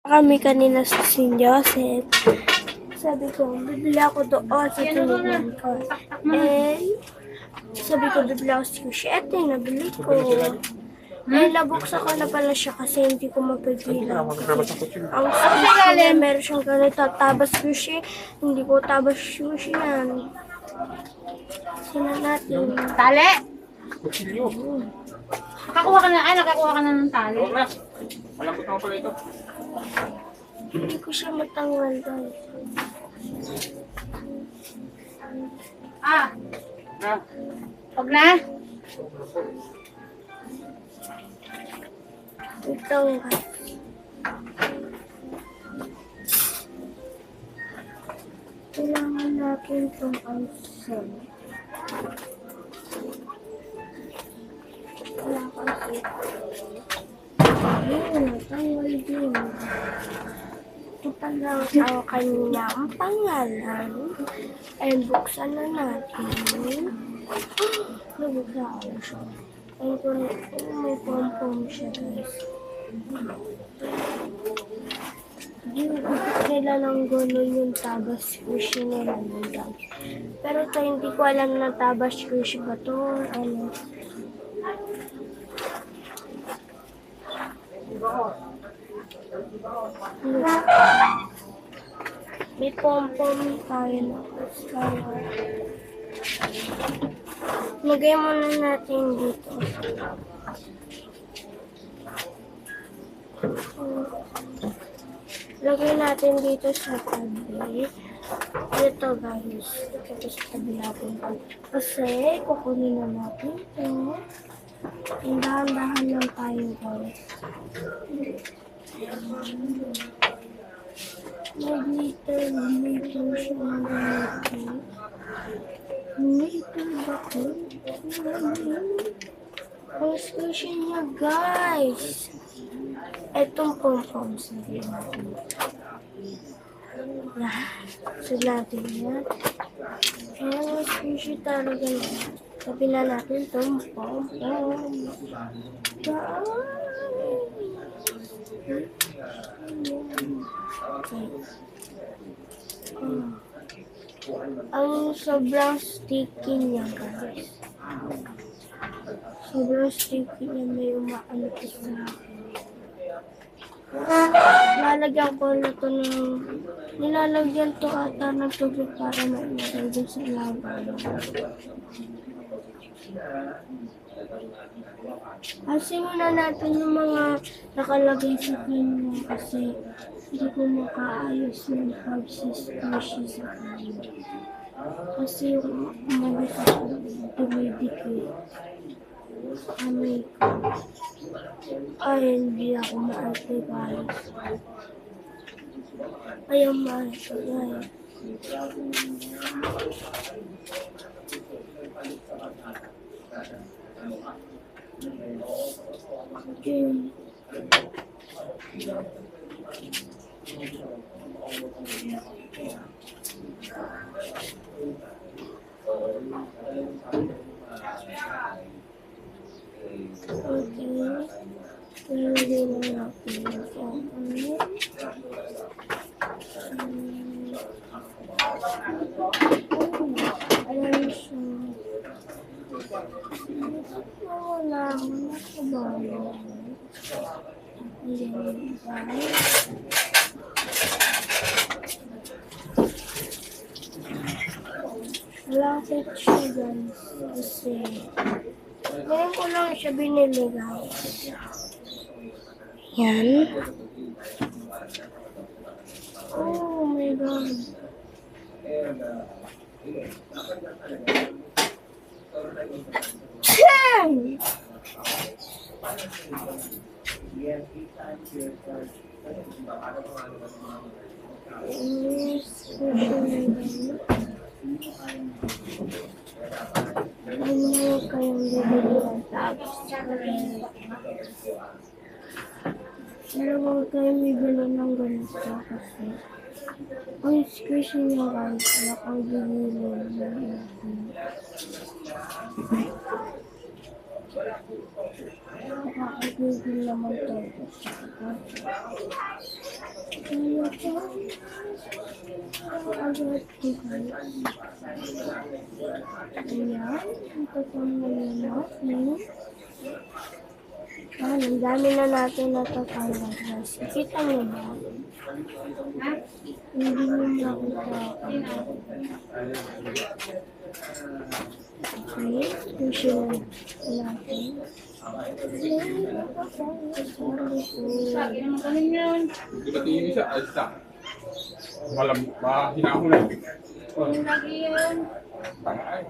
Kami kanina sa St. Joseph. Sabi ko, bibili ako doon sa tulugan ko. Sabi ko, bibili ako sa sushi. Eto yung nabili ko. Nabuksan ko na pala siya kasi hindi ko mapigilan. Ang sushi niya, meron siyang ganito, tabas sushi. Hindi ko tabas sushi yan. Sina natin. Tali? Nakakuha ka na ng tali. Malambot naman pala ito. Hindi ko siya matanggal guys. Huwag na. Ito guys. Kailangan natin itong alsel. Wala kasi. Ayun, natanggal din. Ito pala ang kanyang pangalan. And buksan na natin. Nabuksan ko siya. May pom-pom siya guys. Hindi nila ng gano'n yung tabas squishy nila guys. Pero ito hindi ko alam na tabas squishy ba ito. Ano. May pom-pom tayo na. Lagay muna natin dito. Lagay natin dito sa tabi. Ito guys. Ito sa tabi natin. Kasi kukunin na natin ito. Dahan-dahan lang tayo guys. Mag-liter siya mag-liter. Liter ba ko? Ang squishy niya guys. Etong pom-poms na din natin. Natin yan. Ang squishy talaga yan. Sabi na natin itong pom-pom. Ang sobrang sticky niya guys. Sobrang sticky niya, may umaano isa. Lalagyan ko na ito ng nilalagyan to ata ng tubig para mailagay dun sa lava. Kasi muna natin yung mga nakalagay sa kanya kasi hindi ko makaayos yung pag-squishy sa kanya. Kasi yung umalis ako, dumidikit. Amoy ko. Ay, hindi ako maarte guys. Ayaw maarte guys. Okay. Lapit siya guys kasi ngayon ko lang siya binili guys. Yan. Oh my god. Ano kayong bibili ng tabs? Pero huwag kayong bibili ng ganito kasi ang squishy niya guys, nakabibili na nakakagigil naman tayo. Ayan. Ito pong natin. Ah, ang dami na natin natatanggal. Kita niyo ba? Hindi mo makita. Okay. Push natin. Lagi naman ganun yun. Hindi ba tingin siya? Ayos na. Mahinahon na. Lagi yun. Tanga ay.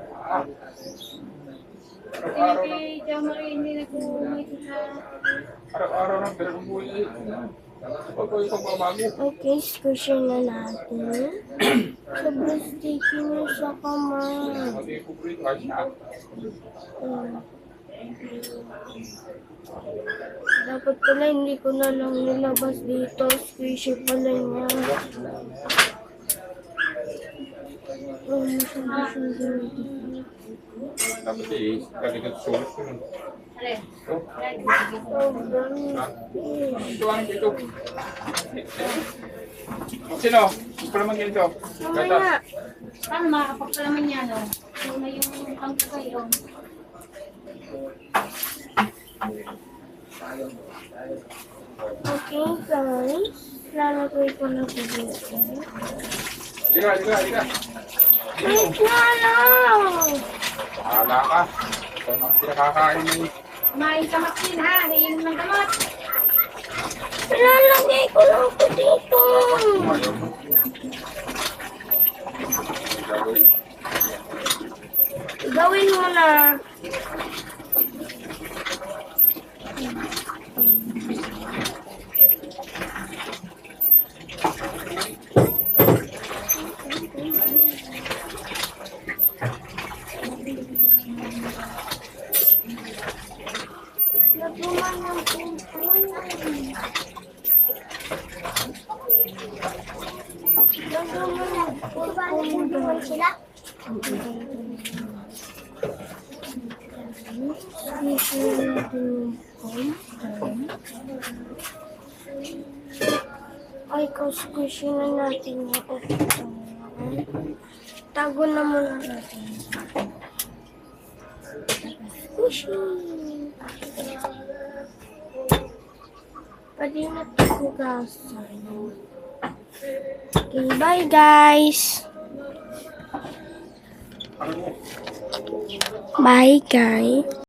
Kasi Araw-araw na. kay Jo Marie hindi nag-umiti sa... Araw-araw na. Pero kung buhay. Huwag ko yung pagbabago. Okay, squishin na natin. Sobrang sticky mo sa kamay. Hindi ko break. Ayos na. Dapat pala hindi ko na lang nilabas dito. Squishy pala niya. Dapat eh. Kalikat sulit ko nun. Alin? Oh. Sobrang Ito ang dito. Sino? Gusto naman ganito. mamaya. Paano makakapagpalaman niya, no? Yung na yung pangkagay, oh. Okay guys. Lalagay ko na po dito. Liga. Wait na lang! Bahala ka. Ito na pinakakain mo. Kumain ka, Maxine, ha? Naiinom ng gamot. Lalagay ko lang po dito. Gawin mo na. Naguman ng pintuan. Naguman sila? Ay, squishy na natin yung tago na muna natin. Squishy! Pwede na ito hugasan. Okay, bye guys! Bye guys!